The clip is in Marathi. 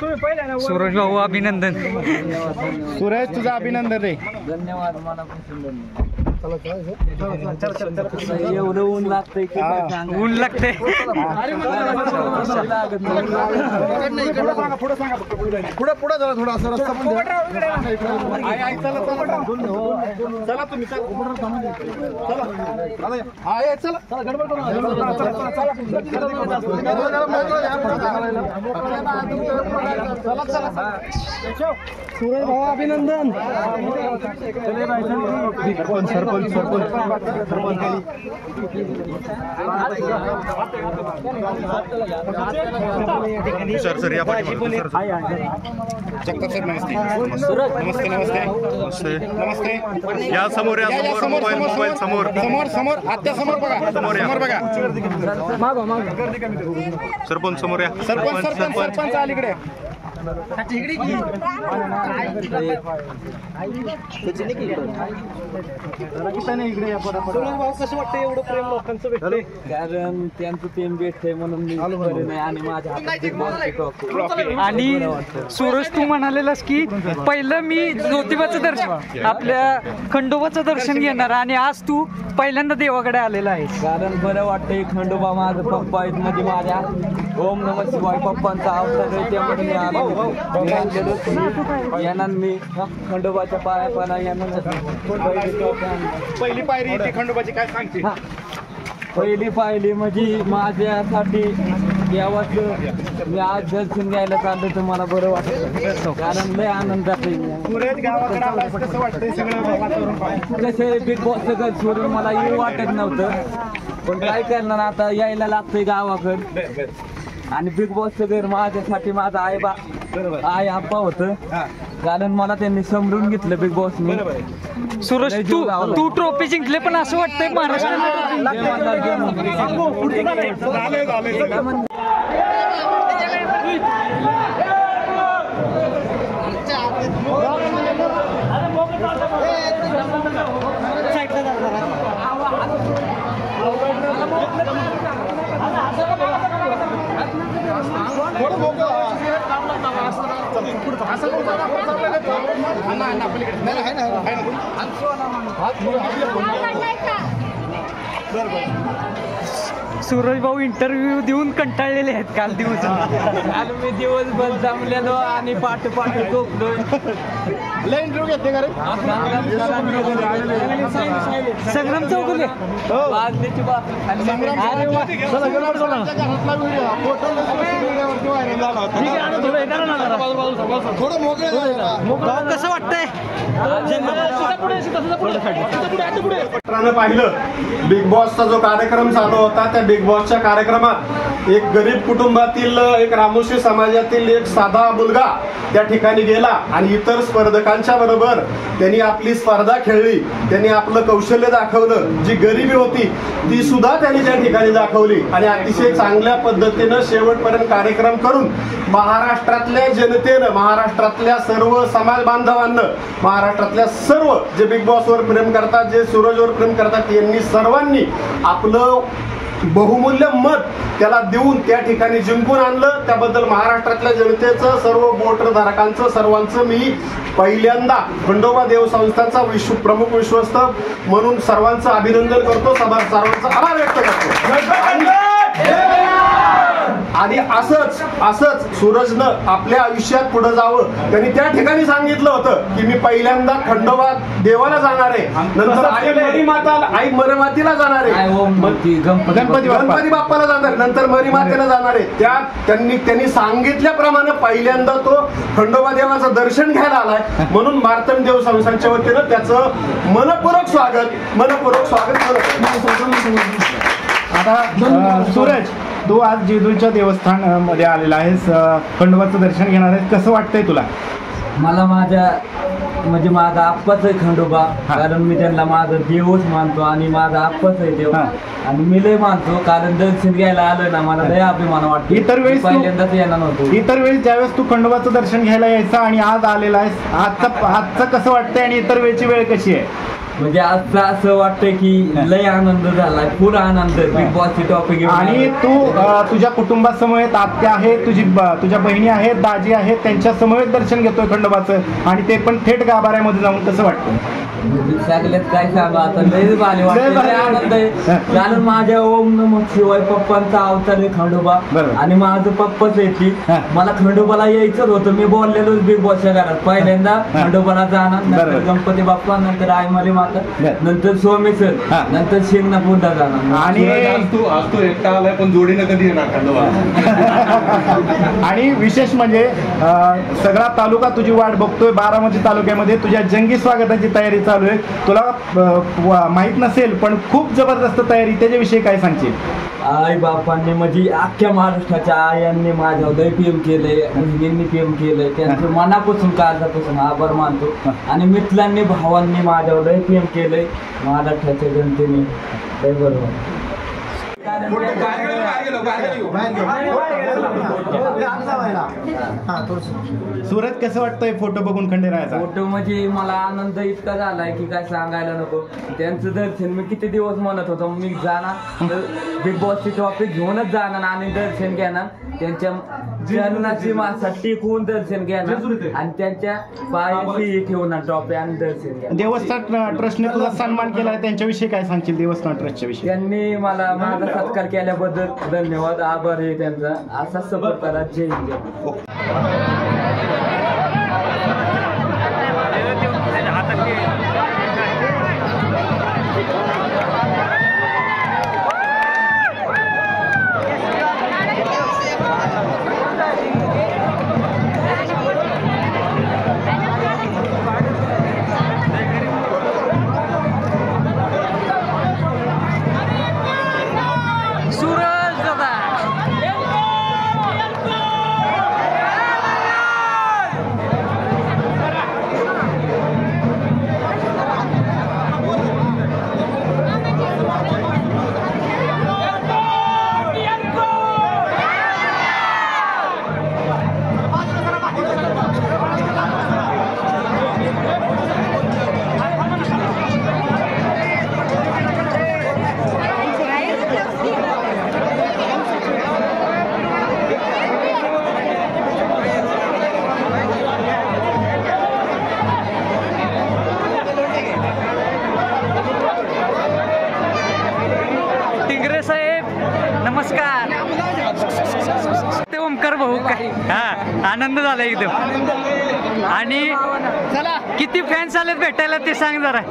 सूरज भाऊ अभिनंदन. सूरज तुझं अभिनंदन रे. धन्यवाद. एवढं ऊन लागतंय की ऊन लागते. पुढे पुढे जरा थोडा असं रस्ता पण चला तुम्ही सूरज भाऊ अभिनंदन. सरपंच सर या जगताप सर नमस्ते. नमस्ते नमस्ते नमस्ते नमस्ते. या समोर मोबाईल समोर आत्या समोर बघा. समोर बघा. सरपंच समोर या. सरपंच अलीकडे. कारण त्यांचं टीम भेटते म्हणून मी आणि माझ्या आणि सूरज तू म्हणालेलास की पहिलं मी ज्योतिबाचं दर्शन आपल्या खंडोबाचं दर्शन घेणार आणि आज तू पहिल्यांदा देवाकडे आलेला आहे. कारण बरं वाटतंय. खंडोबा माझा पप्पा आहेत म्हणजे माझ्या ओम नमः शिवाय पप्पांचा अवतार आहे. त्यामध्ये मी आलो यांना मी खंडोबाच्या पाया यांना पहिली पायरी येते खंडोबाची काय सांगते. पहिली पाहिली म्हणजे माझ्यासाठी देवाचं मी आज दर्शन घ्यायला चाललं तर मला बरं वाटतं. कारण लय आनंदात कसं वाटतंय सगळं. कसे बिग बॉसचं घर सोडून मला येऊ वाटत नव्हतं. पण काय करणार आता यायला लागतंय गावाकडं. आणि बिग बॉसचं घर माझ्यासाठी माझा आई आप्पा होतं. कारण मला त्यांनी समजून घेतलं बिग बॉसने. सूरज तू ट्रॉफी जिंकले पण असं वाटतंय महाराष्ट्र सूरज भाऊ इंटरव्ह्यू देऊन कंटाळलेले आहेत काल दिवस. काल मी दिवसभर जमलेलो आणि पाठ झोपलोय. संग्राम चौगुले कसं वाटतंय. पाहिलं बिग बॉसचा जो कार्यक्रम चालू होता त्या बिग बॉसच्या कार्यक्रमात एक गरीब कुटुंबातील एक रामोशी समाजातील एक साधा मुलगा त्या ठिकाणी गेला आणि इतर स्पर्धकांच्या बरोबर त्यांनी आपली स्पर्धा खेळली. त्यांनी आपलं कौशल्य दाखवलं. जी गरिबी होती ती सुद्धा त्यांनी त्या ठिकाणी दाखवली आणि अतिशय चांगल्या पद्धतीनं शेवटपर्यंत कार्यक्रम करून महाराष्ट्रातल्या जनतेनं, महाराष्ट्रातल्या सर्व समाज बांधवांना, महाराष्ट्रातल्या सर्व जे बिग बॉसवर प्रेम करतात, जे सूरजवर प्रेम करतात, यांनी सर्वांनी आपलं बहुमूल्य मत त्याला देऊन त्या ठिकाणी जिंकून आणलं. त्याबद्दल महाराष्ट्रातल्या जनतेचं, सर्व वोटरधारकांचं, सर्वांचं मी पहिल्यांदा खंडोबा देव संस्थांचा प्रमुख विश्वस्त म्हणून सर्वांचं अभिनंदन करतो. सर्वांचा आभार व्यक्त करतो. आणि असंच सूरजनं आपल्या आयुष्यात पुढे जावं. त्यांनी त्या ठिकाणी सांगितलं होतं की मी पहिल्यांदा खंडोबा देवाला जाणार आहे, नंतर आई मरीमातीला जाणार आहे, गणपती बाप्पाला जाणार, नंतर मरीमातेला जाणार आहे. त्यांनी सांगितल्याप्रमाणे पहिल्यांदा तो खंडोबा देवाचं दर्शन घ्यायला आलाय. म्हणून मार्तंड देव संस्थांच्या वतीनं त्याचं मनपूर्वक स्वागत आता सूरज, तू आज जेजूरच्या देवस्थान मध्ये आलेला आहेस, खंडोबाचं दर्शन घेणार आहेस. कसं वाटतंय तुला? मला माझा आप्पाच आहे खंडोबा. कारण मी त्यांना माझा देवच मानतो आणि माझा आप्पाच आहे देव आणि मी लय मानतो. कारण दर्शन घ्यायला आलोय ना, मला लय अभिमान वाटतो. इतर वेळेस पहिल्यांदाच येणार नव्हतो. इतर वेळेस ज्यावेळेस तू खंडोबाचं दर्शन घ्यायला यायचा आणि आज आलेला आहेस, आजचं कसं वाटतंय आणि इतर वेळची वेळ कशी आहे? म्हणजे असं वाटतंय की लय आनंद झालाय, फुल आनंद बिग बॉसची टॉपिक घेऊन. आणि तू तुझ्या कुटुंबासमवेत आत्या आहे, तुझ्या बहिणी आहेत, दाजी आहेत, त्यांच्या समवेत दर्शन घेतोय खंडोबाचं आणि ते पण थेट गाभाऱ्यामध्ये जाऊन कसं वाटतं? सगळ्यात काय सांगा आता लय भारी वाटतं, लय आनंद आहे. कारण माझ्या ओम नमः शिवाय पप्पांचा अवतार आहे खंडोबा आणि माझं पप्पाच आहे ती. मला खंडोबाला यायचंच होतं, मी बोललेलो बिग बॉसच्या घरात पहिल्यांदा खंडोबाला जाणार, नंतर गणपती बाप्पा, नंतर आईमाली माता, नंतर सोमेश्वर, नंतर शिंगणापूरला जाणार. आणि आज तू एकटा आलाय पण जोडीनं कधी येणार खंडोबा? आणि विशेष म्हणजे सगळा तालुका तुझी वाट बघतोय. बारामती तालुक्यामध्ये तुझ्या जंगी स्वागताची तयारी चालू आहे. तुला माहित नसेल पण खूप जबरदस्त तयारी, त्याच्याविषयी काय सांगशील? आई बापांनी म्हणजे अख्ख्या महाराष्ट्राच्या आयांनी माझ्यावर लय प्रेम केलंय, बहिणींनी प्रेम केलंय, त्यांचं मनापासून काळजापासून आभार मानतो. आणि मित्रांनी भावांनी माझ्यावर लय प्रेम केलंय, महाराष्ट्राच्या जनतेने लय बरोबर. सुरत कसं वाटतंय फोटो बघून खंडेरायाचा? फोटो म्हणजे मला आनंद इतका झालाय की काय सांगायला नको. त्यांचं दर्शन मी किती दिवस म्हणत होतो मी जाणार, बिग बॉसची टॉपिक घेऊनच जाणार आणि दर्शन घेणार, त्यांच्या चरणाची मासा टिकवून दर्शन घेणार आणि त्यांच्या पायाशी ठेवणार टॉपी आणि दर्शन घेणार. देवस्थान ट्रस्टने तुझा सन्मान केला, त्यांच्याविषयी काय सांगशील देवस्थान ट्रस्टच्या विषयी? त्यांनी मला माझा सत्कार केल्याबद्दल धन्यवाद, आभार आहे त्यांचा. असाच सपोर्ट करा. जय हिंद. नमस्कार. ते ओमकार भाऊ काय आनंद झाला एकदम. आणि किती फॅन्स आलेत भेटायला ते सांग जरा.